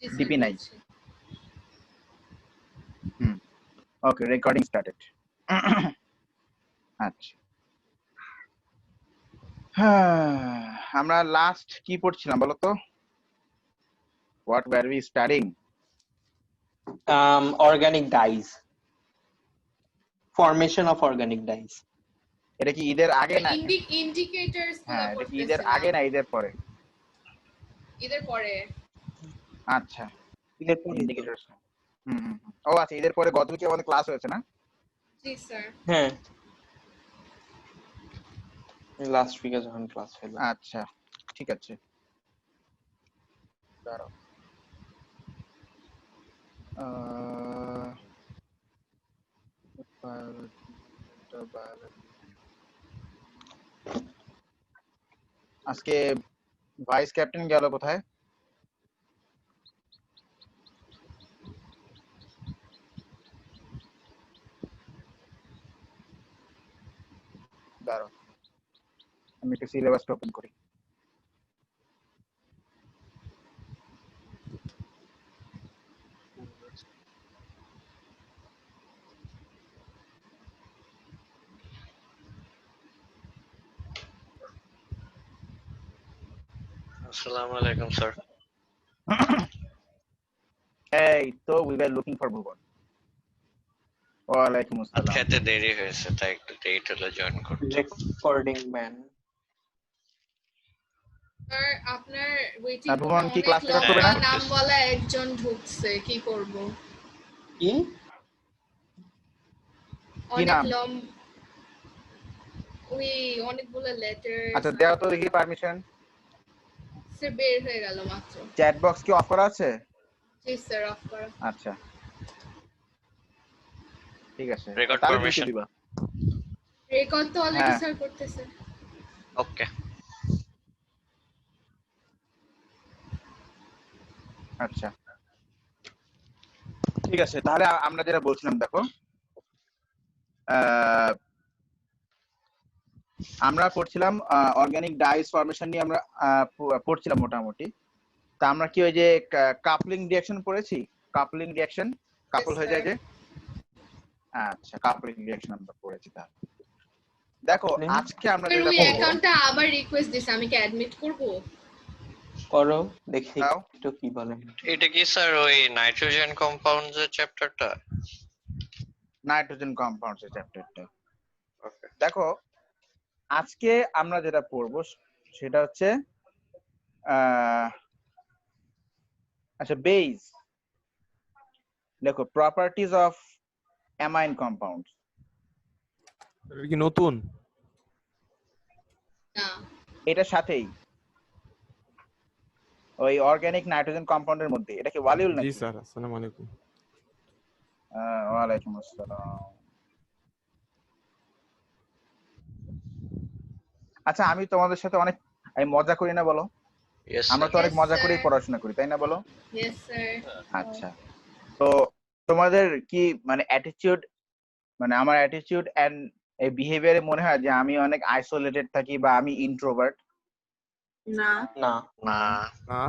DP নাই। Okay, recording started. আচ্ছা, আমরা লাস্ট কি পড়ছিলাম বলো তো? What were we studying? Organic dyes. Formation of organic dyes. এটা কি ঈদের আগে না? ইন্ডিকেটরস গুলো হ্যাঁ, এটা কি ঈদের পড়তেছিলাম। আগে না ঈদের পরে? ঈদের পরে। আচ্ছা, ঈদের পরে তো। ইন্ডিকেটরস। ও আচ্ছা, ঈদের পরে গতকালকে আমাদের ক্লাস হয়েছে না? জি স্যার। হ্যাঁ, লাস্ট উইকে যখন ক্লাস হলো। আচ্ছা, ঠিক আছে। দাঁড়াও, আজকে ভাইস ক্যাপ্টেন গেল কোথায়? দাঁড়াও, আমি একটু সিলেবাসটা ওপেন করি। Assalamu alaikum, sir. এই তো we were looking for Bhuban. ওয়ালাইকুম আসসালাম। খেতে দেরি হয়েছে তাই একটু লেট হলো জয়েন করতে। Recording man. স্যার আপনার ওয়েটিং আর ভুবন কি অনেক ক্লাস রেকর্ড করবে লম্বা না? নাম বলা একজন ঢুকছে, কি করব? কি? কি অনেক নাম? ওই অনেকগুলো লেটার। আচ্ছা, দেও তো দেখি পারমিশন। সে বের হয়ে গেল মাত্র। চ্যাট বক্স কি অফ করা আছে? জি স্যার, অফ করা। আচ্ছা, ঠিক আছে। Record তাহলে permission. ঢুকে দিবা। রেকর্ড তো অলরেডি হ্যাঁ। স্যার করতেছে। ওকে। আচ্ছা, ঠিক আছে। তাহলে আমরা যেটা বলছিলাম, দেখো আমরা পড়ছিলাম অর্গানিক ডাইস ফরমেশন নিয়ে আমরা পড়ছিলাম মোটামুটি। তা আমরা কি ওই যে কাপলিং রিঅ্যাকশন পড়েছি? কাপলিং রিঅ্যাকশন, কাপল হয়ে যায় যে। আচ্ছা, কাপলিং রিঅ্যাকশন আমরা পড়েছি। তাহলে দেখো আজকে আমরা স্যার যেটা ওই পড়বো, অ্যাকাউন্টটা আবার রিকোয়েস্ট দিছে, আমি কি অ্যাডমিট করব? করো দেখি দাও। একটু কি বলে। এটা কি স্যার ওই নাইট্রোজেন কম্পাউন্ডস এর চ্যাপ্টারটা? নাইট্রোজেন কম্পাউন্ডস এর চ্যাপ্টারটা। ওকে। দেখো আজকে আমরা যেটা পড়বো সেটা হচ্ছে আচ্ছা, বেজ। দেখো, প্রপার্টিজ অফ অ্যামাইন কম্পাউন্ডস। এটা কি নতুন? না, এটার সাথেই ওই অর্গানিক নাইট্রোজেন কম্পাউন্ডের মধ্যে। এটা কি ওয়ালিউল জি নাকি? স্যার, আসসালামু আলাইকুম। ওয়ালাইকুম আসসালাম। আচ্ছা, আমি তোমাদের সাথে অনেক মজা করি না বলো? ইয়েস আমরা তো স্যার। অনেক মজা করেই পড়াশোনা করি, তাই না বলো? Yes sir. আচ্ছা, তো তোমাদের কি মানে অ্যাটিটিউড, মানে আমার অ্যাটিটিউড এন্ড এই বিহেভিয়ারে মনে হয় যে আমি অনেক আইসোলেটেড থাকি বা আমি ইন্ট্রোভার্ট? না না, না। না,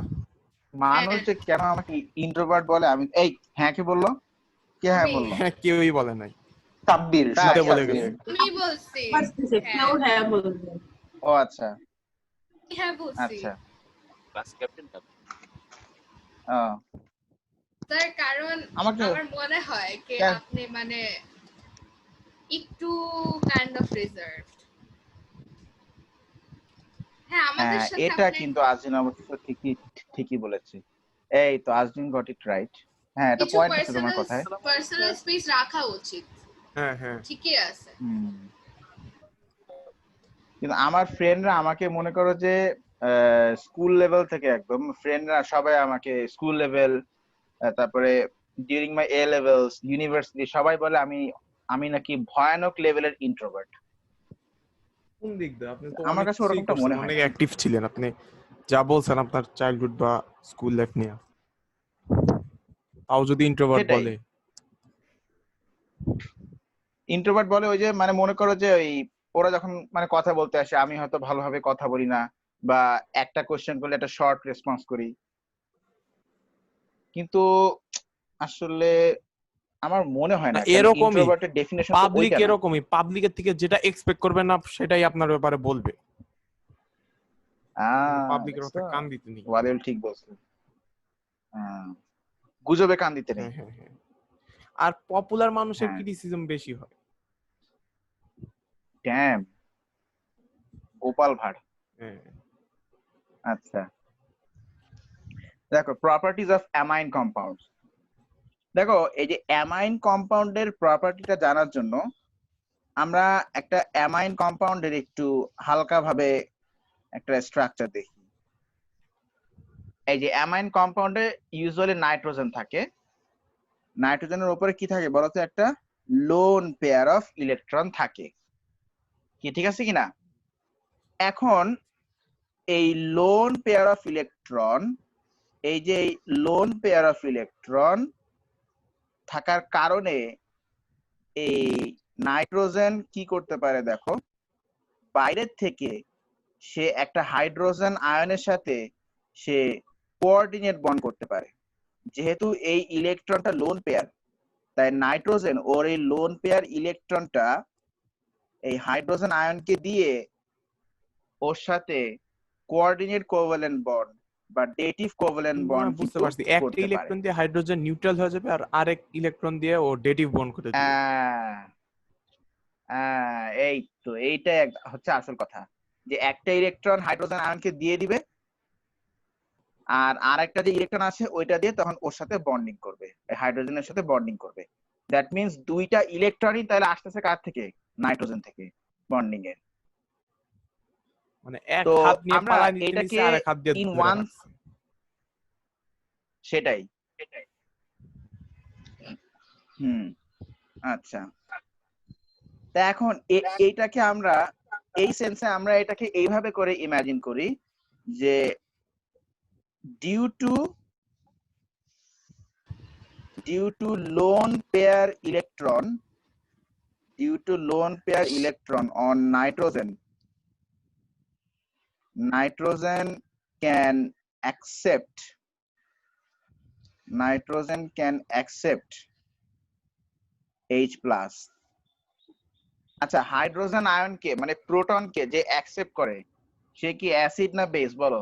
মানুষ যে কেন আমাকে ইন্ট্রোভার্ট বলে, আমি এই হ্যাঁ কি বললো? কে হ্যাঁ আমি। বললো? হ্যাঁ কেউই বলে নাই। সাব্বির তাই? এটা বলে সাব্বির। গেছে। আমি বলছি। কেউ হ্যাঁ বলবে। ও আচ্ছা হ্যাঁ বলছি আচ্ছা। ক্লাস ক্যাপ্টেন স্যার, কারণ আমাকে আমার মনে হয় যে কেন? আপনি মানে একটু কাইন্ড অফ রিজার্ভড। হ্যাঁ, আমাদের হ্যাঁ, সাথে এটা আপনি কিন্তু আজদিন অবশ্য ঠিকই বলেছে। এই তো আজদিন গট ইট রাইট। হ্যাঁ, এটা কিছু পয়েন্ট আছে তোমার কথায়। পার্সোনাল স্পেস রাখা উচিত। হ্যাঁ হ্যাঁ, ঠিকই আছে। কিন্তু আমার ফ্রেন্ডরা আমাকে মনে করো যে স্কুল লেভেল থেকে, একদম ফ্রেন্ডরা সবাই আমাকে স্কুল লেভেল, তারপরে during my A levels, university, সবাই বলে আমি নাকি ভয়ানক লেভেলের ইন্ট্রোভার্ট। কোন দিক দিয়ে? আপনি তো আমার অনেক কাছে কিছুই ওরকমটা করছেন, মনে হয় অনেক না। অ্যাক্টিভ ছিলেন আপনি, যা বলছেন আপনার চাইল্ডহুড বা স্কুল লাইফ নিয়ে। তাও যদি ইন্ট্রোভার্ট সেটাই। বলে, ইন্ট্রোভার্ট বলে ওই যে মানে মনে করো যে ওই ওরা যখন মানে কথা বলতে আসে, আমি হয়তো ভালোভাবে কথা বলি না, বা একটা কোশ্চেন করলে একটা শর্ট রেসপন্স করি। কিন্তু আসলে আমার মনে হয় না, না, কারণ এরকমই ইন্ট্রোভার্টের ডেফিনেশন তো পাবলিক ওইটা না। এরকমই, পাবলিকের থেকে যেটা এক্সপেক্ট করবেন না সেটাই আপনার ব্যাপারে বলবে। পাবলিকের দেখছো? কথা কান দিতে নেই। ওয়ারেল ঠিক বলছে। গুজবে কান দিতে নেই। হ্যাঁ। আর পপুলার মানুষের হ্যাঁ, ক্রিটিসিজম বেশি হয়। ড্যাম, গোপাল ভাঁড়। হ্যাঁ। আচ্ছা, দেখো প্রপার্টিজ অফ অ্যামাইন কম্পাউন্ড। দেখো এই যে অ্যামাইন কম্পাউন্ডের প্রপার্টিটা জানার জন্য আমরা একটা অ্যামাইন কম্পাউন্ডের একটু হালকা ভাবে একটা স্ট্রাকচার দেখি। এই যে অ্যামাইন কম্পাউন্ডে ইউজুয়ালি নাইট্রোজেন থাকে। নাইট্রোজেনের উপরে কি থাকে বলতো? একটা লোন পেয়ার অফ ইলেকট্রন থাকে, কি ঠিক আছে কিনা? এখন এই লোন পেয়ার অফ ইলেকট্রন, এই যে লোন পেয়ার অফ ইলেকট্রন থাকার কারণে এই নাইট্রোজেন কি করতে পারে দেখো, বাইরের থেকে সে একটা হাইড্রোজেন আয়নের সাথে সে কোঅর্ডিনেট বন্ড করতে পারে। যেহেতু এই ইলেকট্রনটা লোন পেয়ার, তাই নাইট্রোজেন ওর এই লোন পেয়ার ইলেকট্রনটা এই হাইড্রোজেন আয়নকে দিয়ে ওর সাথে কোঅর্ডিনেট কোভ্যালেন্ট বন্ড বা ডেটিভ কোভ্যালেন্ট বন্ড বুঝতে কিন্তু পারছি, একটা করতে পারে। ইলেকট্রন দিয়ে হাইড্রোজেন নিউট্রাল হয়ে যাবে আর আরেক ইলেকট্রন দিয়ে ও ডেটিভ বন্ড করে দিবে। এই তো এইটাই হচ্ছে আসল কথা, যে একটা ইলেকট্রন হাইড্রোজেন আয়নকে দিয়ে দিবে আর আরেকটা যে ইলেকট্রন আছে ওইটা দিয়ে তখন ওর সাথে বন্ডিং করবে, হাইড্রোজেনের সাথে বন্ডিং করবে। দ্যাট মিন্স দুইটা ইলেকট্রনই তাহলে আসতেছে কার থেকে? নাইট্রোজেন থেকে বন্ডিং এর। মানে এক তো হাত নিয়ে আমরা পালায় নিতে নিছে, এটাকে আরেক হাত দিয়ে ইন ধরে ওয়ান, রাখছে। সেটাই। আচ্ছা, তা এখন এইটাকে আমরা এই সেন্সে আমরা এটাকে এইভাবে করে ইমাজিন করি যে due to lone pair electron on nitrogen can accept H plus। আচ্ছা, হাইড্রোজেন আয়নকে মানে প্রোটনকে যে অ্যাকসেপ্ট করে সে কি অ্যাসিড না বেস বলো?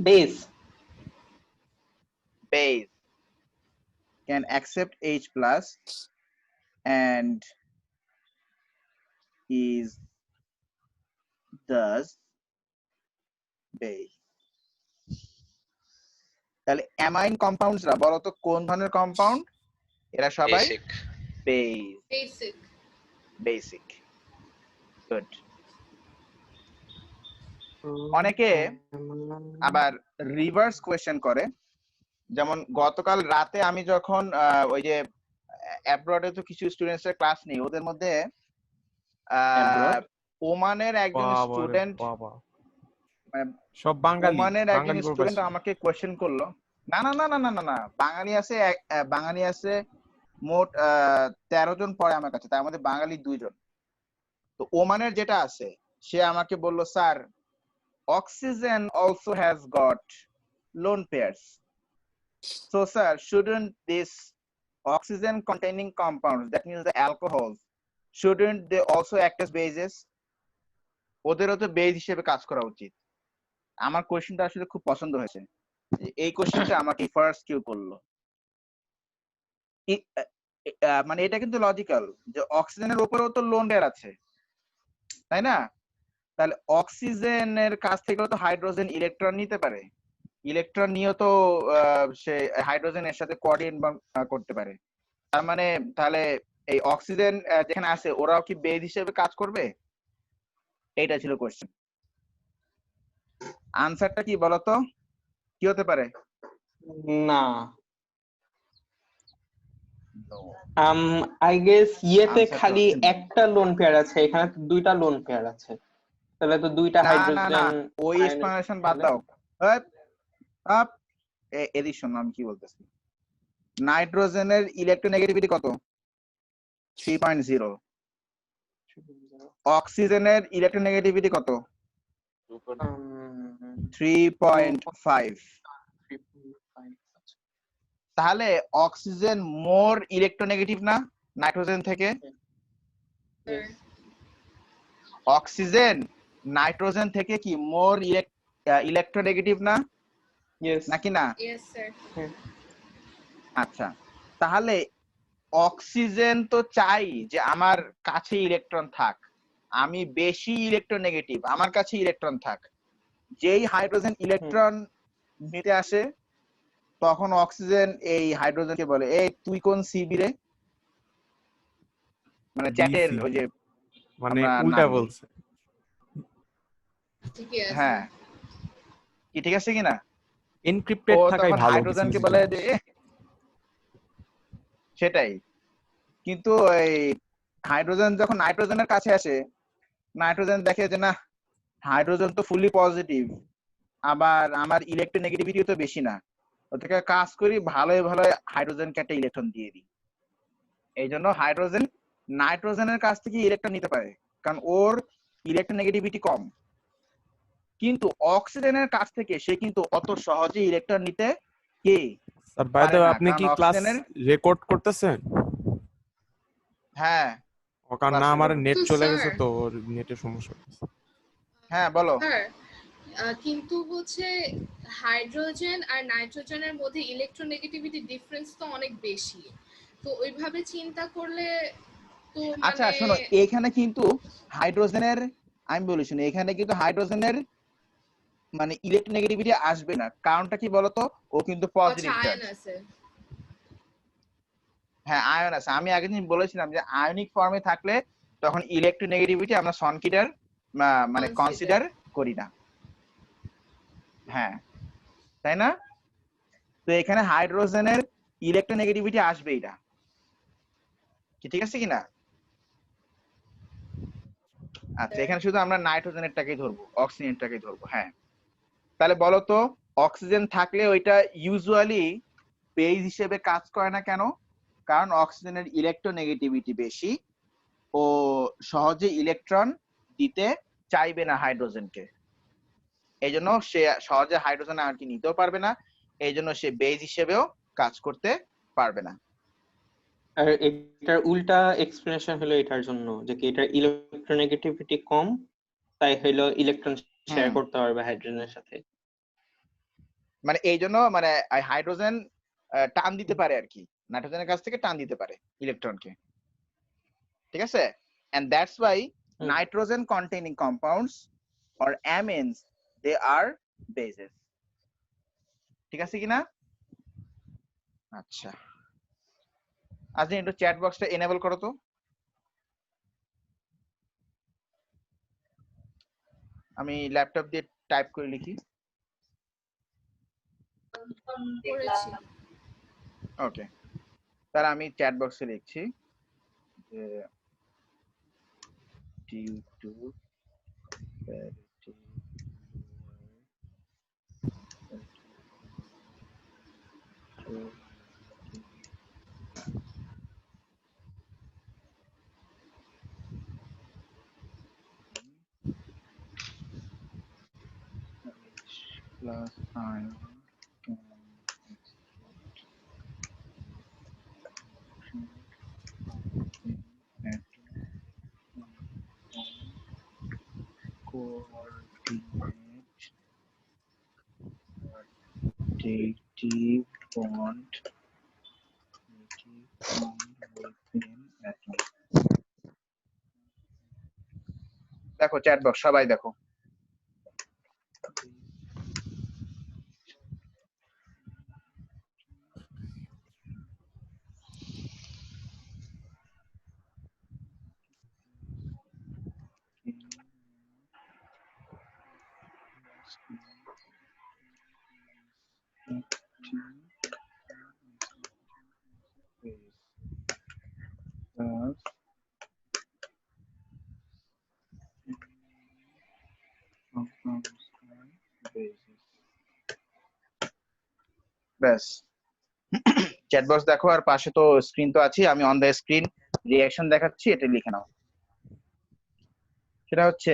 Base. Base can accept H plus and is thus base। তাহলে অ্যামাইন কম্পাউন্ডসরা বলো তো কোন ধরনের কম্পাউন্ড? এরা সবাই বেসিক। বেসিক। গুড। অনেকে আবার রিভার্স কোয়েশ্চেন করে, যেমন গতকাল রাতে আমি যখন ওই যে অ্যাব্রডে তো কিছু স্টুডেন্টসের ক্লাস নেই, ওদের মধ্যে ওমানের একজন স্টুডেন্ট, সব বাঙালি, ওমানের একজন বাঙালি স্টুডেন্ট প্রবাসী। আমাকে কোয়েশ্চেন করলো। না না না না না না না, বাঙালি আছে মোট 13 জন পড়ে আমার কাছে, তার মধ্যে বাঙালি 2 জন। তো ওমানের যেটা আছে সে আমাকে বললো, sir oxygen also has got lone pairs, so sir shouldn't this oxygen containing compounds, that means the alcohols, shouldn't they also act as bases? ওদেরও তো বেস হিসেবে কাজ করা উচিত। আমার কোশ্চেনটা আসলে খুব পছন্দ হয়েছে, এই কোশ্চেনটা আমাকে ফার্স্ট কেউ করলো। মানে এটা কিন্তু লজিক্যাল যে অক্সিজেনের উপরেও তো লোন পেয়ার আছে, তাই না? তাহলে অক্সিজেনের কাছ থেকেও তো হাইড্রোজেন ইলেকট্রন নিতে পারে, ইলেকট্রন নিয়েও তো সে হাইড্রোজেনের সাথে কোঅর্ডিনেট করতে পারে। তার মানে তাহলে এই অক্সিজেন যেখানে আছে ওরাও কি বেস হিসেবে কাজ করবে? এইটা ছিল কোশ্চেন। আনসারটা কি বলতো, কি হতে পারে? না, আই গেস ইয়েতে Answer টা খালি হচ্ছে no। একটা লোন পেয়ার আছে, এখানে তো দুইটা লোন পেয়ার আছে, তাহলে তো দুইটা না না না, হাইড্রোজেন ওই এক্সপ্লানেশন বাদ দাও। এদিক শোনো আমি কি বলতেছি। নাইট্রোজেনের ইলেকট্রোনেগেটিভিটি কত? 3.0। অক্সিজেনের ইলেকট্রোনেগেটিভিটি কত? 3.5। তাহলে অক্সিজেন মোর ইলেকট্রোনেগেটিভ না নাইট্রোজেন থেকে? Yes. অক্সিজেন নাইট্রোজেন থেকে কি মোর ইলেকট্রোনেগেটিভ না Yes. নাকি না? Yes sir. আচ্ছা, তাহলে অক্সিজেন তো চাই যে আমার কাছে ইলেকট্রন থাক, আমি বেশি ইলেকট্রোনেগেটিভ, আমার কাছে ইলেকট্রন থাক। যেই হাইড্রোজেন ইলেকট্রন নিতে আসে তখন অক্সিজেন এই হাইড্রোজেনকে বলে, এই তুই কোন সিবি রে, মানে চ্যাটের BC ওই যে মানে আমরা উল্টা নাম দিই। বলছে। ঠিকই আছে। হ্যাঁ, কি ঠিক আছে কিনা? এনক্রিপ্টেড ও থাকাই তখন ভালো কিছু হাইড্রোজেনকে কিছু বলে জিনিস। যে সেটাই। কিন্তু এই হাইড্রোজেন যখন নাইট্রোজেনের কাছে আসে, নাইট্রোজেন দেখে যে না, হাইড্রোজেন তো ফুললি পজিটিভ, আবার আমার ইলেকট্রোনেগেটিভিটি তো বেশি না, ওটাকে কাজ করি ভালোই ভালো হাইড্রোজেনকে একটা ইলেকট্রন দিয়ে দিই। এই জন্য হাইড্রোজেন নাইট্রোজেনের কাছ থেকে ইলেকট্রন নিতে পারে, কারণ ওর ইলেকট্রোনেগেটিভিটি কম। কিন্তু অক্সিজেনের কাছ থেকে সে কিন্তু অত সহজে ইলেকট্রন নিতে কি স্যার বাই দ্য পারে ওয়ে না, আপনি কারণ কি ক্লাস অক্সিজেনের রেকর্ড করতেছেন? হ্যাঁ ও কারণ না ক্লাস আমার রেকর্ড। নেট তো চলে স্যার, গেছে তো ওর নেটের সমস্যা হচ্ছে। হ্যাঁ বলো। স্যার কিন্তু হচ্ছে হাইড্রোজেন আর নাইট্রোজেনের মধ্যে ইলেকট্রোনেগেটিভিটি ডিফারেন্স তো অনেক বেশি, তো ওইভাবে চিন্তা করলে তো আচ্ছা মানে শোনো, এখানে কিন্তু হাইড্রোজেনের, আমি বলি শুনো, এখানে কিন্তু হাইড্রোজেনের মানে ইলেকট্রোনেগেটিভিটি আসবে না। কারণটা কি বলতো, ও কিন্তু আচ্ছা পজিটিভ আয়ন চার্জ। আছে। হ্যাঁ আয়ন আছে, আমি আগের দিন বলেছিলাম যে আয়নিক ফর্মে থাকলে তখন ইলেকট্রোনেগেটিভিটি আমরা কনসিডার মানে কনসিডার করি না। হ্যাঁ তাই না? তো এখানে হাইড্রোজেনের ইলেকট্রোনেগেটিভিটি আসবেই না, কি ঠিক আছে কিনা? আচ্ছা, এখানে শুধু আমরা নাইট্রোজেনেরটাকেই ধরবো, অক্সিজেনটাকেই ধরবো। হ্যাঁ, তাহলে বলো তো অক্সিজেন থাকলে ওইটা ইউজুয়ালি বেজ হিসেবে কাজ করে না কেন? কারণ অক্সিজেনের ইলেকট্রোনেগেটিভিটি বেশি, ও সহজে ইলেকট্রন দিতে চাইবে না হাইড্রোজেনকে, এই জন্য সে সহজে হাইড্রোজেন আর কি নিতেও পারবে না, এই জন্য সে বেজ হিসেবেও কাজ করতে পারবে না। আর এটার উল্টা এক্সপ্লেনেশন হলো এটার জন্য যে কি এটার ইলেকট্রোনেগেটিভিটি কম, তাই হলো ইলেকট্রন শেয়ার হুম, করতে পারবে হাইড্রোজেনের সাথে। মানে এই জন্য মানে হাইড্রোজেন টান দিতে পারে আর কি, নাইট্রোজেনের কাছ থেকে টান দিতে পারে ইলেকট্রনকে, ঠিক আছে? and that's why nitrogen containing compounds or amines they are bases, ঠিক আছে কিনা? আচ্ছা, আজকে একটু চ্যাট বক্সটা এনেবল করো তো। আমি ল্যাপটপ দিয়ে টাইপ করে লিখি। করেছি। ওকে, তাহলে আমি চ্যাট বক্সে লিখছি যে due to comparative plus ion can extrude coordinate rotative bond within atom। দেখো চ্যাট বক্স সবাই দেখো। ব্যাস, চ্যাট বক্স দেখো, আর পাশে তো স্ক্রিন তো আছে, আমি অন দ্য স্ক্রিন রিঅ্যাকশন দেখাচ্ছি, এটা লিখে নাও। সেটা হচ্ছে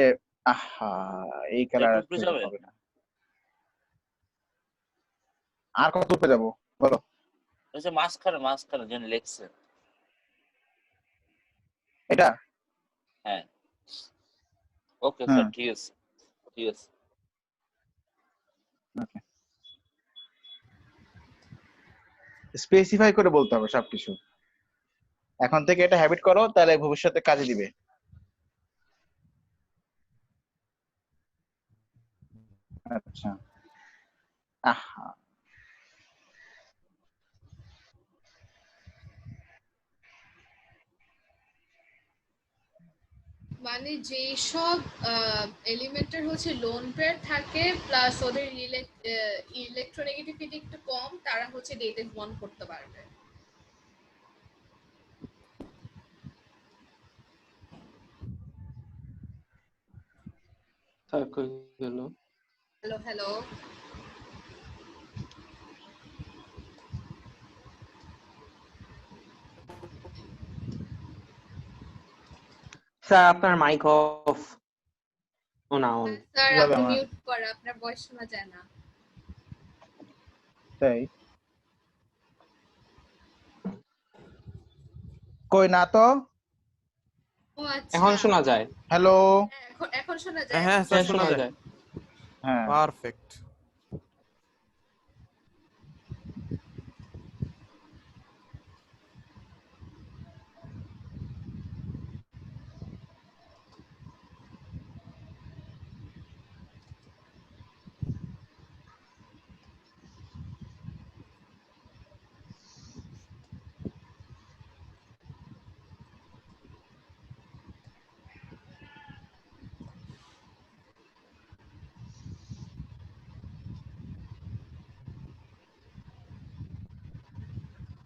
আহা, এই কালার হবে না। আর কত উপরে যাবো বলো? হচ্ছে মাঝখানে যেন লেখছে। এটা হ্যাঁ ওকে হ্যাঁ স্যার, ঠিক আছে ঠিক আছে। স্পেসিফাই করে বলতে হবে সবকিছু। এখন থেকে এটা হ্যাবিট করো, তাহলে ভবিষ্যতে কাজে দিবে। আচ্ছা আহা মানে যেই সব এলিমেন্টের হচ্ছে লোন পেয়ার থাকে প্লাস ওদের ইলেকট্রোনেগেটিভিটি একটু কম, তারা হচ্ছে ডেটেড বন্ড করতে পারবে। স্যার কই গেল? হ্যালো হ্যালো, স্যার আপনার মাইক অফ। ও না অন। স্যার কিভাবে আপনি আমার? মিউট করা, আপনার ভয়েস শোনা যায় না। তাই কই না তো? ও আচ্ছা, এখন শোনা যায়। হ্যালো। হ্যাঁ, এখন শোনা যায়। হ্যাঁ এখন স্যার হ্যাঁ শোনা শোনা যায়। যায়। হ্যাঁ পারফেক্ট।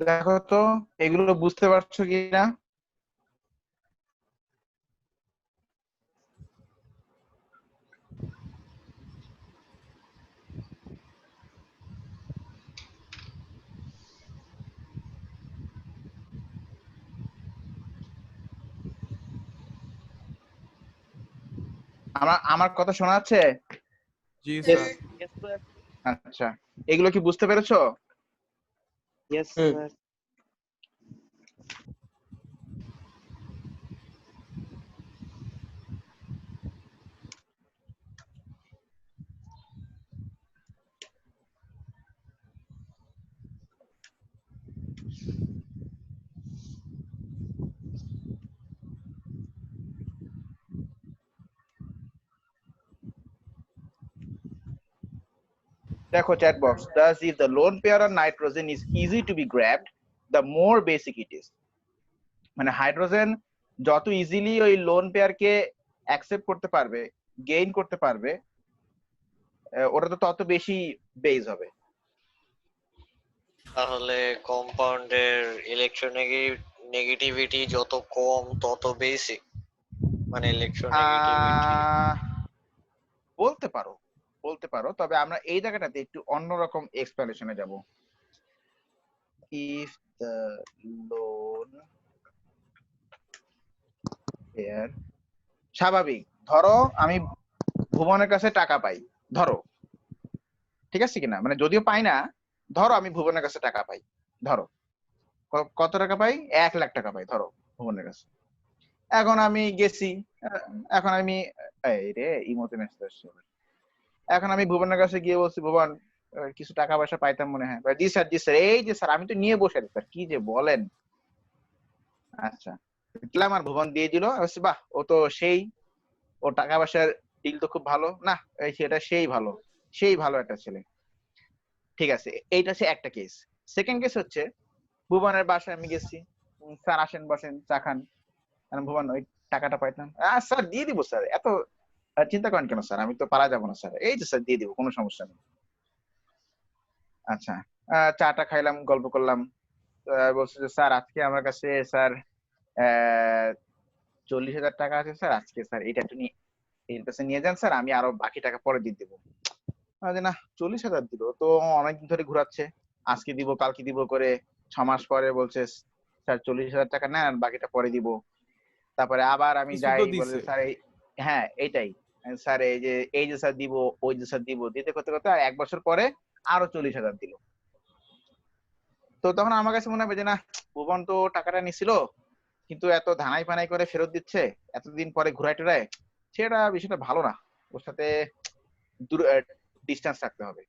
দেখো তো এগুলো বুঝতে পারছো কিনা? আমার আমার কথা শোনা যাচ্ছে? জি স্যার স্যার। আচ্ছা, এগুলো কি বুঝতে পেরেছো? হুম। দেখো chat box, thus if the lone pair on nitrogen is easy to be grabbed, the more basic it is. মানে হাইড্রোজেন যত ইজিলি ওই লোন পেয়ারকে অ্যাকসেপ্ট করতে পারবে, গেইন করতে পারবে, ওটা তো তত বেশি বেজ হবে। তাহলে কম্পাউন্ডের ইলেকট্রোনেগেটিভিটি যত কম তত বেসিক, মানে ইলেকট্রোনেগেটিভিটি। বলতে পারো বলতে পারো, তবে আমরা এই জায়গাটাতে একটু অন্যরকম এক্সপ্লেনেশনে যাব। ইফ দ্য লোন পেয়ার, স্বাভাবিক ধরো আমি ভুবনের কাছে টাকা পাই, ধরো, ঠিক আছে কিনা, মানে যদিও পাই না, ধরো আমি ভুবনের কাছে টাকা পাই, ধরো কত টাকা পাই, 1,00,000 টাকা পাই ধরো ভুবনের কাছে। এখন আমি গেছি, এখন আমি এই রে ইমোতে মেসেজ আসছে। এখন আমি ভুবনের কাছে গিয়ে বলছি, ভুবন কিছু টাকা পয়সা পাইতাম মনে হয়। জি স্যার জি স্যার, এই যে স্যার আমি তো নিয়ে বসে আছি স্যার, কি যে বলেন। আচ্ছা দেখলাম আর ভুবন দিয়ে দিল, বাহ ও তো সেই, ও টাকা পয়সার ডিল তো খুব ভালো না, এই সেটা সেই ভালো একটা ছেলে। ঠিক আছে, এইটা হচ্ছে একটা কেস। সেকেন্ড কেস হচ্ছে ভুবনের বাসায় আমি গেছি, স্যার আসেন বসেন চা খান। ভুবন ওই টাকাটা পাইতাম, স্যার দিয়ে দিব স্যার, এত চিন্তা করেন কেন স্যার, আমি তো পারা যাবো না স্যার, এই যে স্যার দিয়ে দিব, কোনো সমস্যা নেই। আচ্ছা চাটা খাইলাম, গল্প করলাম, বলছে যে স্যার আজকে আমার কাছে স্যার 40,000 টাকা আছে স্যার, আজকে স্যার এটা একটু এর কাছে নিয়ে যান স্যার, আমি আরো বাকি টাকা পরে দিয়ে দেবো। না 40,000 দিল তো, অনেকদিন ধরে ঘুরাচ্ছে, আজকে দিব কালকে দিব করে 6 মাস পরে বলছে স্যার 40,000 টাকা নেন, বাকিটা পরে দিব। তারপরে আবার আমি কিছু যাই, তো বলে দিছে। স্যার এই, হ্যাঁ এইটাই স্যার, এই যে স্যার দিব, ওই যে স্যার দিব, দিতে করতে করতে আর 1 বছর পরে আরো 40,000 দিল। তো তখন আমার কাছে মনে হবে যে না, ভুবন তো টাকাটা নিছিল কিন্তু এত ধানাই পানাই করে ফেরত দিচ্ছে এতদিন পরে ঘুরায় টুরায়, সেটা বিষয়টা ভালো না, ওর সাথে ডিস্টেন্স রাখতে হবে।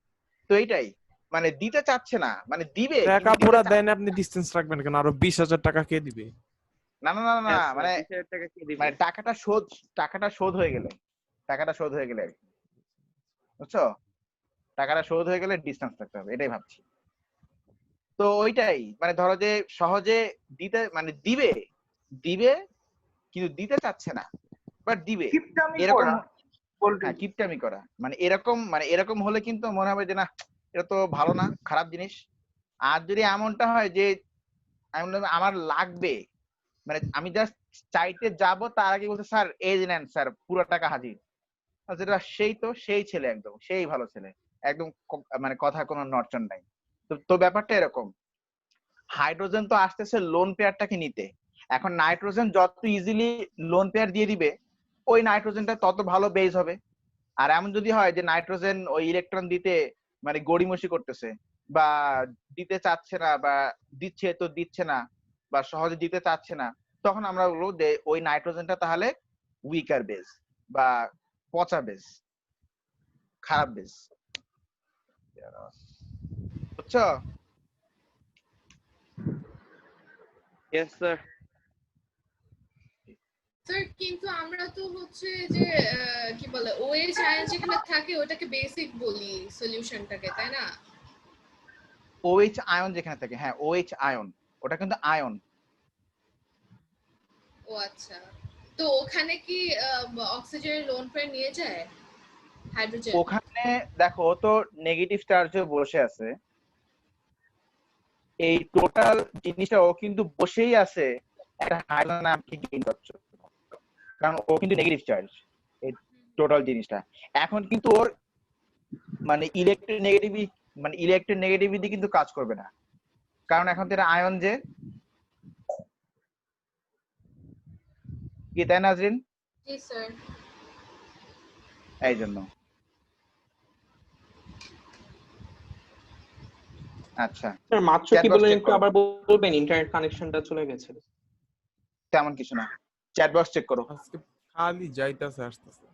তো এইটাই, মানে দিতে চাচ্ছে না, মানে দিবে টাকা কিন্তু দিতে পুরা চাচ্ছে দেন, আপনি ডিস্টেন্স রাখবেন কেন? আরো 20,000 টাকা কে দিবে? না। না না না না, হ্যাঁ স্যার, মানে 20,000 টাকা কে দিবে? মানে টাকাটা শোধ হয়ে গেলে, টাকাটা শোধ হয়ে গেলে আর কি, বুঝছো? টাকাটা শোধ হয়ে গেলে ডিস্টেন্স রাখতে হবে, এটাই ভাবছি। তো ওইটাই, মানে ধরো যে সহজে দিতে, মানে দিবে দিবে কিন্তু দিতে চাচ্ছে না, বাট দিবে কিপটামি এরকম। করা বলতে হ্যাঁ, কিপটামি করা, মানে এরকম হলে কিন্তু মনে হবে যে না, এটা তো ভালো না, খারাপ জিনিস। আর যদি এমনটা হয় যে আমি বললাম, আমার লাগবে, মানে আমি জাস্ট চাইতে যাব, তার আগে বলতে স্যার এই যে নেন স্যার পুরো টাকা হাজির, যেটা সেই ছেলে, একদম সেই ভালো ছেলে, একদম মানে কথা কোনো নড়চড় নাই। তো ব্যাপারটা এরকম, হাইড্রোজেন তো আসতেছে লোন পেয়ারটাকে নিতে, এখন নাইট্রোজেন যত ইজিলি লোন পেয়ার দিয়ে দিবে, ওই নাইট্রোজেনটা তত ভালো বেজ হবে। আর এমন যদি হয় যে নাইট্রোজেন ওই ইলেকট্রন দিতে মানে গড়িমসি করতেছে, বা দিতে চাচ্ছে না, বা দিচ্ছে তো দিচ্ছে না, বা সহজে দিতে চাচ্ছে না, তখন আমরা বলবো যে ওই নাইট্রোজেনটা তাহলে উইকার বেস, বা পচা বেস, খারাপ বেস, বুঝছো? Yes sir. স্যার কিন্তু আমরা তো হচ্ছে যে কি বলে OH আয়ন যেখানে থাকে ওটাকে বেসিক বলি সলিউশনটাকে, তাই না? ওএইচ আয়ন যেখানে থাকে, হ্যাঁ ওএইচ আয়ন, ওটা কিন্তু আয়ন। ও আচ্ছা, তো ওখানে কি অক্সিজেনের লোন পেয়ার নিয়ে যায় হাইড্রোজেন? ওখানে দেখো তো নেগেটিভ চার্জে বসে আছে, এই টোটাল জিনিসটা ও কিন্তু বসেই আছে একটা হাইড্রোজেন আয়নকে গেইন করছে, কারণ ও কিন্তু নেগেটিভ চার্জ, এই টোটাল জিনিসটা। এখন কিন্তু ওর মানে ইলেকট্রোনেগেটিভিটি কিন্তু কাজ করবে না, কারণ এখন তো এটা আয়ন, যে কি, তাই না নাজরিন? জি স্যার। এই জন্য। আচ্ছা, স্যার মাত্র চ্যাট কি বক্স বলেন চেক একটু করো। আবার বলবেন? ইন্টারনেট কানেকশনটা চলে গেছে। তেমন কিছু না, চ্যাট বক্স চেক করো। আজকে খালি যাইতাছে আসতেছে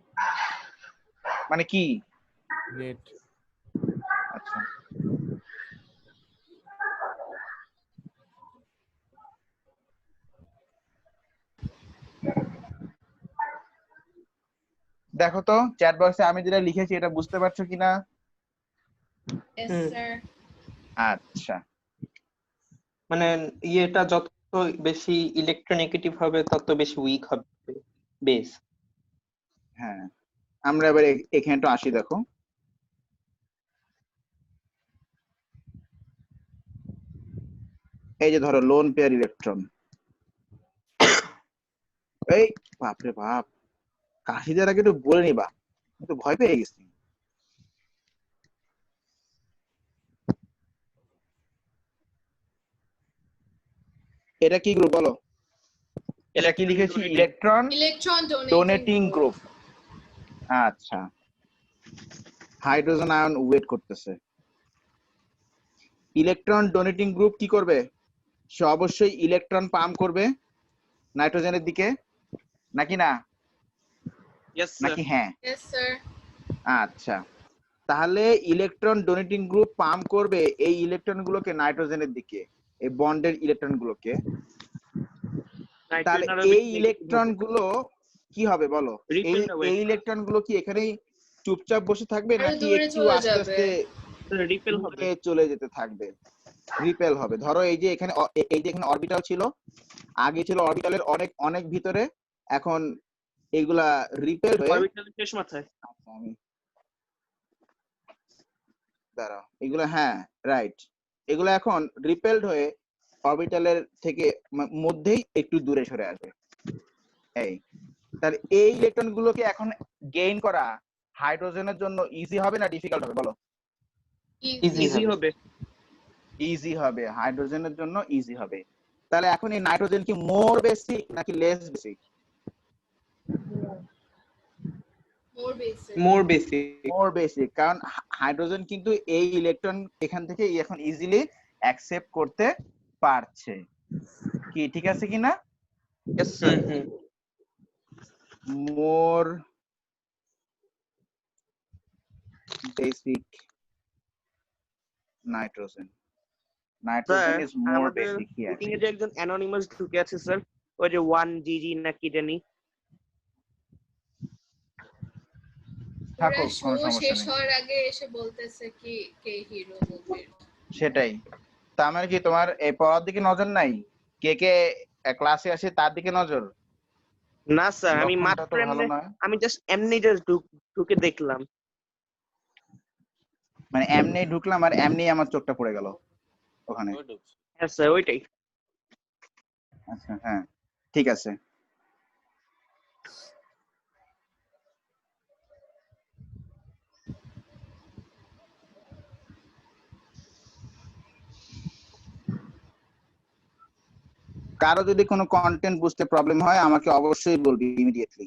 মানে কি? নেট। আচ্ছা, দেখো তো চ্যাট বক্সে আমি যেটা লিখেছি এটা বুঝতে পারছো কিনা? Yes sir. আচ্ছা, মানে ইয়েটা যত বেশি ইলেকট্রোনেগেটিভ হবে তত বেশি উইক হবে বেস। হ্যাঁ, আমরা এবার এখানে একটু আসি, দেখো এই যে ধরো লোন পেয়ার ইলেকট্রন, এই বাপরে বাপ, কাশি দেওয়ার আগে একটু বলে নিবা, একটু ভয় পেয়ে গেছি। এটা কি গ্রুপ বলো? এটা কি লিখেছি? Electron electron donating group. আচ্ছা, হাইড্রোজেন আয়ন ওয়েট করতেছে। ইলেকট্রন ডোনেটিং গ্রুপ কি করবে? সে অবশ্যই ইলেকট্রন পাম্প করবে নাইট্রোজেনের দিকে, নাকি না? নাকি হ্যাঁ? Yes sir. আচ্ছা, তাহলে ইলেকট্রন ডোনেটিং গ্রুপ পাম্প করবে এই ইলেকট্রন গুলোকে নাইট্রোজেনের দিকে, এই বন্ডের ইলেকট্রন গুলোকে। তাহলে এই ইলেকট্রন গুলো কি হবে বলো? এই ইলেকট্রন গুলো কি এখানেই চুপচাপ বসে থাকবে, আরো নাকি দূরে একটু চলে আস্তে যাবে। আস্তে দূরে চলে যেতে থাকবে? রিপেল হবে। ধরো এই যে এখানে অরবিটাল ছিল, আগে ছিল অরবিটালের অনেক অনেক ভিতরে, এখন এগুলা রিপেল হয়ে শেষ মাথায়। আচ্ছা, আমি দাঁড়াও, এগুলা হ্যাঁ রাইট, এগুলা এখন রিপেলড হয়ে অরবিটালের থেকে মধ্যেই একটু দূরে সরে আসবে। এই তাহলে এই ইলেকট্রন গুলোকে এখন গেইন করা হাইড্রোজেনের জন্য ইজি হবে না ডিফিকাল্ট হবে বলো? ইজি হবে। ইজি হবে, হাইড্রোজেনের জন্য ইজি হবে। তাহলে এখন এই নাইট্রোজেন কি মোর বেসিক নাকি লেস বেসিক? মোর বেসিক। মোর বেসিক, কারণ হাইড্রোজেন কিন্তু এই ইলেকট্রন এখান থেকে এখন ইজিলি অ্যাকসেপ্ট করতে পারছে। কি ঠিক আছে কিনা? Yes, sir. More basic nitrogen sir is more আমাদের basic here. মিটিং এ যে একজন অ্যানোনিমাস ঢুকে আছে স্যার, ওই যে 1GG না কি জানি, থাকো, পুরো শো কোনো সমস্যা শেষ নেই। হওয়ার আগে এসে বলতেছে কি কে হিরো মুভির। সেটাই। তার মানে কি তোমার এই পড়ার দিকে নজর নাই? কে কে ক্লাসে আসে তার দিকে নজর? না স্যার আমি লক্ষণটা মাত্র তো ভালো এমনি, নয়। আমি জাস্ট এমনি জাস্ট ঢুকে দেখলাম। মানে এমনি ঢুকলাম আর এমনি আমার চোখটা পড়ে গেল ওখানে। হ্যাঁ স্যার ওইটাই। আচ্ছা হ্যাঁ ঠিক আছে। কারো যদি কোনো কন্টেন্ট বুঝতে প্রবলেম হয় আমাকে অবশ্যই বলবি immediately.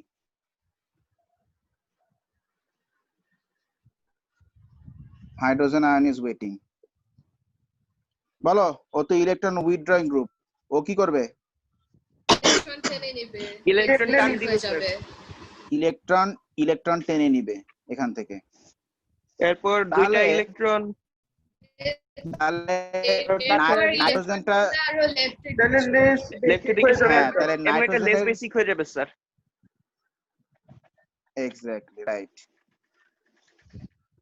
Hydrogen ion is waiting. বলো, ও তো ইলেকট্রন উইথড্রয়িং গ্রুপ, ও কি করবে? ইলেকট্রন টেনে নেবে, ইলেকট্রন X টান basic দিবে হয়ে স্যার। যাবে। ইলেকট্রন টেনে নিবে এখান থেকে। এরপর দুইটা তাহলে ইলেকট্রন, তাহলে এরপর নাইট্রোজেনটা আরো লেফট লেফটের দিকে সরে হ্যাঁ আসবে। তাহলে এমনি এটা লেস নাইট্রোজেনের বেসিক হয়ে যাবে স্যার। Exactly right.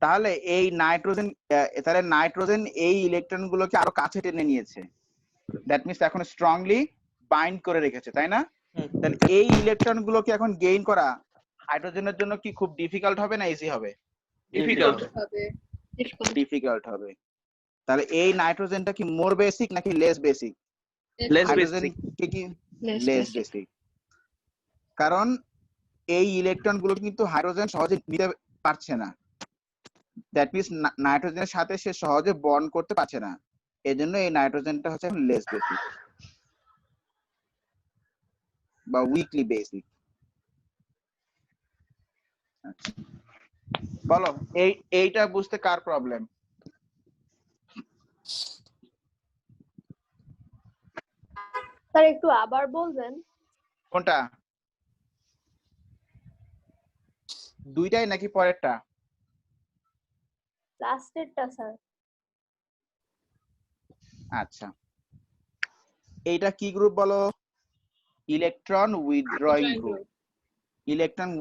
তাহলে এই নাইট্রোজেন তাহলে নাইট্রোজেন এই ইলেকট্রন গুলোকে আরো কাছে টেনে নিয়েছে, দ্যাট মিনস এখন স্ট্রংলি বাইন্ড করে রেখেছে, তাই না? তাহলে এই ইলেকট্রন গুলোকে এখন গেইন করা হাইড্রোজেনের জন্য কি খুব ডিফিকাল্ট হবে না ইজি হবে? ডিফিকাল্ট। হবে। ডিফিকাল্ট হবে। তাহলে এই নাইট্রোজেনটা কি মোর বেসিক নাকি less basic? Less hydrogen basic. কি লেস বেসিক, কারণ এই ইলেকট্রন গুলো কিন্তু হাইড্রোজেন সহজে নিতে পারছে না, দ্যাট মিনস নাইট্রোজেনের সাথে সে সহজে বন্ড করতে পারছে না, এজন্য এই নাইট্রোজেনটা হচ্ছে লেস বেসিক বা উইকলি বেসিক। বলো এইটা বুঝতে কার প্রবলেম? স্যার একটু আবার বলবেন? কোনটা? দুইটাই নাকি পরেরটা? লাস্টেরটা স্যার। আচ্ছা, এইটা কি গ্রুপ বলো? Electron withdrawing group. Electron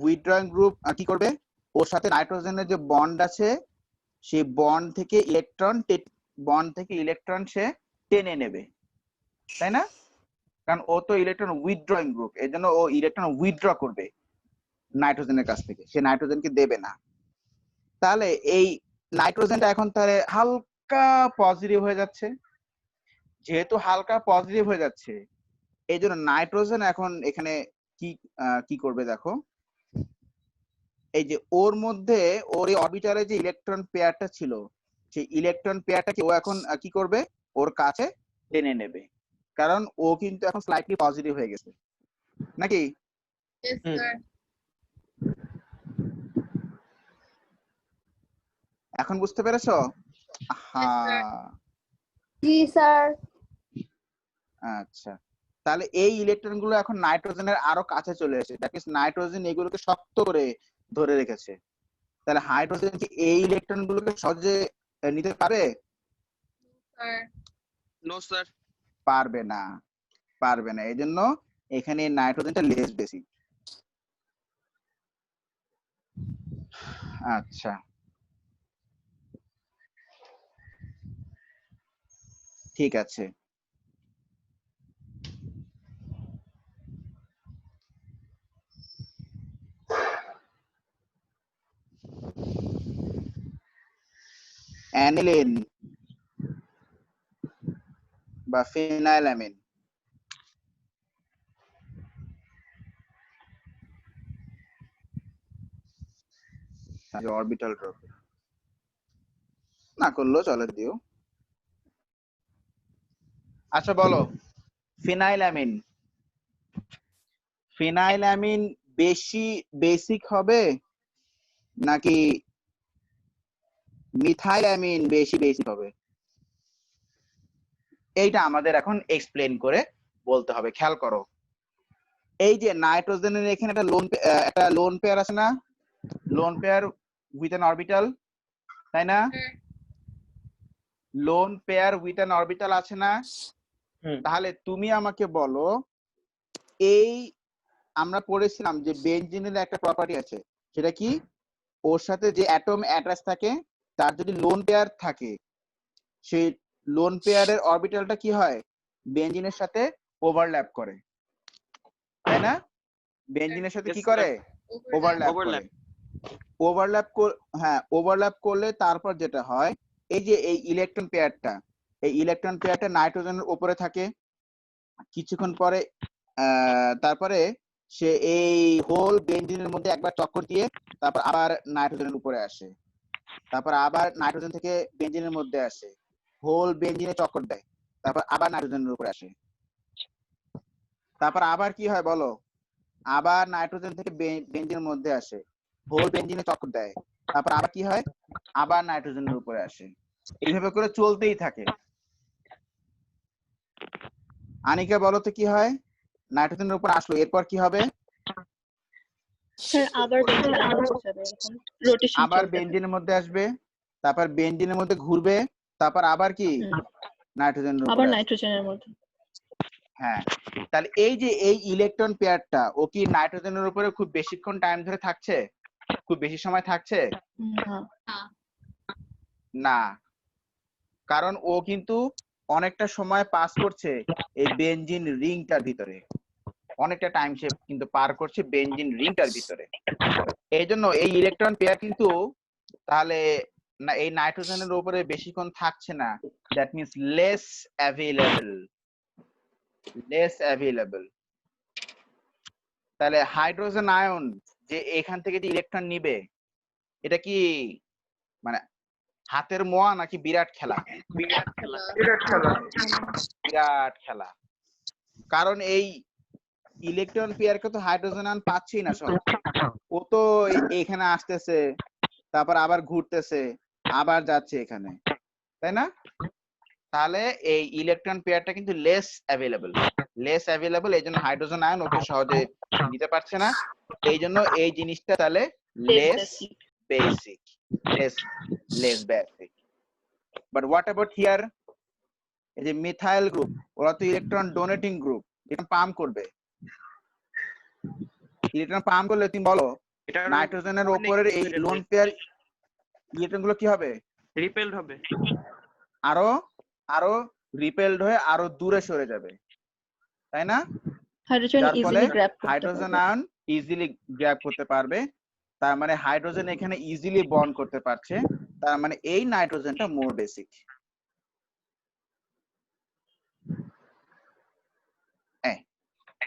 withdrawing group কি করবে? ওর সাথে নাইট্রোজেনের যে বন্ড আছে সেই বন্ড থেকে ইলেকট্রন সে টেনে নেবে, তাই না? কারণ ও তো ইলেকট্রন উইথড্রয়িং গ্রুপ, এর জন্য ও ইলেকট্রন উইথড্র করবে নাইট্রোজেনের কাছ থেকে, সে নাইট্রোজেনকে দেবে না। তাহলে এই নাইট্রোজেনটা এখন তাহলে হালকা পজিটিভ হয়ে যাচ্ছে। যেহেতু হালকা পজিটিভ হয়ে যাচ্ছে এই জন্য নাইট্রোজেন এখন এখানে কি করবে দেখো, এই যে ওর মধ্যে ওর এই অরবিটালে যে ইলেকট্রন পেয়ারটা ছিল সেই ইলেকট্রন পেয়ারটাকে ও এখন কি করবে? ওর কাছে টেনে নেবে, কারণ ও কিন্তু এখন স্লাইটলি পজিটিভ হয়ে গেছে নাকি? Yes, sir. এখন বুঝতে পেরেছো? হ্যাঁ জি স্যার। আচ্ছা, তাহলে এই ইলেকট্রন গুলো এখন নাইট্রোজেনের আরো কাছে চলে এসেছে, দ্যাট মিন্স নাইট্রোজেন এগুলোকে শক্ত করে ধরে রেখেছে। তাহলে হাইড্রোজেন কি এই ইলেকট্রন গুলোকে সহজে নিতে পারে? Sir. No sir. পারবে না, পারবে না। এই জন্য এখানে নাইট্রোজেনটা লেস বেসিক। আচ্ছা, ঠিক আছে। অ্যানিলিন বা ফিনাইলামিন, অরবিটাল ড্রপ না করলেও চলে দিও। আচ্ছা বলো, ফিনাইলামিন বেশি বেসিক হবে নাকি মিথাইলামিন বেশি বেসিক হবে? এইটা আমাদের এখন এক্সপ্লেন করে বলতে হবে। খেয়াল করো, এই যে নাইট্রোজেনের এখানে একটা লোন পেয়ার আছে না, lone pair with an orbital, তাই না? Lone pair with an orbital আছে না? তাহলে তুমি আমাকে বলো, এই আমরা পড়েছিলাম যে বেনজিনের একটা প্রপার্টি আছে, সেটা কি? ওর সাথে যে অ্যাটম অ্যাটাচ থাকে তার যদি লোন পেয়ার থাকে, সেই লোন পেয়ারের অরবিটালটা কি হয়? বেনজিনের সাথে ওভারল্যাপ করে, তাই না? বেনজিনের সাথে কি করে? ওভারল্যাপ করে। ওভারল্যাপ করলে তারপর যেটা হয়, এই যে এই ইলেকট্রন পেয়ারটা নাইট্রোজেনের উপরে থাকে, কিছুক্ষণ পরে তারপরে সে এই হোল বেনজিনের মধ্যে একবার চক্কর দিয়ে তারপর আবার নাইট্রোজেনের উপরে আসে, তারপর আবার নাইট্রোজেন থেকে বেনজিনের মধ্যে আসে, হোল বেনজিনে চক্কর দেয়, তারপর আবার নাইট্রোজেনের উপরে আসে, তারপর আবার কি হয় বলো? আবার নাইট্রোজেন থেকে বেনজিনের মধ্যে আসে, হোল বেনজিনে চক্কর দেয়, তারপর আবার কি হয়? আবার নাইট্রোজেনের উপরে আসে। এইভাবে করে চলতেই থাকে। আনিকা বলো তো কি হয়? নাইট্রোজেনের উপর আসলো, এরপর কি হবে? স্যার আবার বেঞ্জিনের মধ্যে যাবে, এরকম রোটেশন আবার চলতে থাকে। বেনজিনের মধ্যে আসবে, তারপর বেনজিনের মধ্যে ঘুরবে, তারপর আবার কি? নাইট্রোজেনের আবার উপরে আসবে। নাইট্রোজেনের মধ্যে। হ্যাঁ, তাহলে এই যে এই ইলেকট্রন পেয়ারটা, ও কি নাইট্রোজেনের উপরে খুব বেশিক্ষণ টাইম ধরে থাকছে? খুব বেশি সময় থাকছে না। না, কারণ ও কিন্তু অনেকটা সময় পাস করছে এই বেনজিন রিংটার ভিতরে, অনেকটা টাইম সে কিন্তু পার করছে বেনজিন রিংটার ভিতরে। এই জন্য এই ইলেকট্রন পেয়ার কিন্তু তাহলে না এই নাইট্রোজেনের উপরে বেশিক্ষণ থাকছে না, দ্যাট মিন্স লেস অ্যাভেলেবল। তাহলে হাইড্রোজেন আয়ন যে এখান থেকে যে ইলেকট্রন নিবে, এটা কি মানে হাতের মোয়া নাকি বিরাট খেলা? বিরাট খেলা। কারণ এই ইলেকট্রন পেয়ারকে তো হাইড্রোজেন আয়ন পাচ্ছেই না সব, ও তো এখানে আসতেছে, তারপর আবার ঘুরতেছে, আবার যাচ্ছে এখানে, তাই না? তাহলে এই ইলেকট্রন পেয়ারটা কিন্তু লেস অ্যাভেলেবল, এই জন্য হাইড্রোজেন আয়ন ওকে সহজে নিতে পারছে না। এই জন্য এই জিনিসটা তাহলে less basic. But what about here? এই যে মিথাইল গ্রুপ, ওরা তো ইলেকট্রন ডোনেটিং গ্রুপ, এটা পাম্প করবে। ইলেকট্রন পাম্প করলে তুমি বলো নাইট্রোজেনের উপরের এই লোন পেয়ার ইলেকট্রন গুলো কি হবে? রিপেলড হবে, আরো রিপেলড হয়ে আরো দূরে সরে যাবে, তাই না? হাইড্রোজেন যার ফলে ইজিলি গ্র্যাব করতে হাইড্রোজেন পারবে। আয়ন ইজিলি গ্র্যাব করতে পারবে, তার মানে হাইড্রোজেন এখানে ইজিলি বন্ড করতে পারছে, তার মানে এই নাইট্রোজেনটা মোর বেসিক।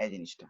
এই জিনিসটা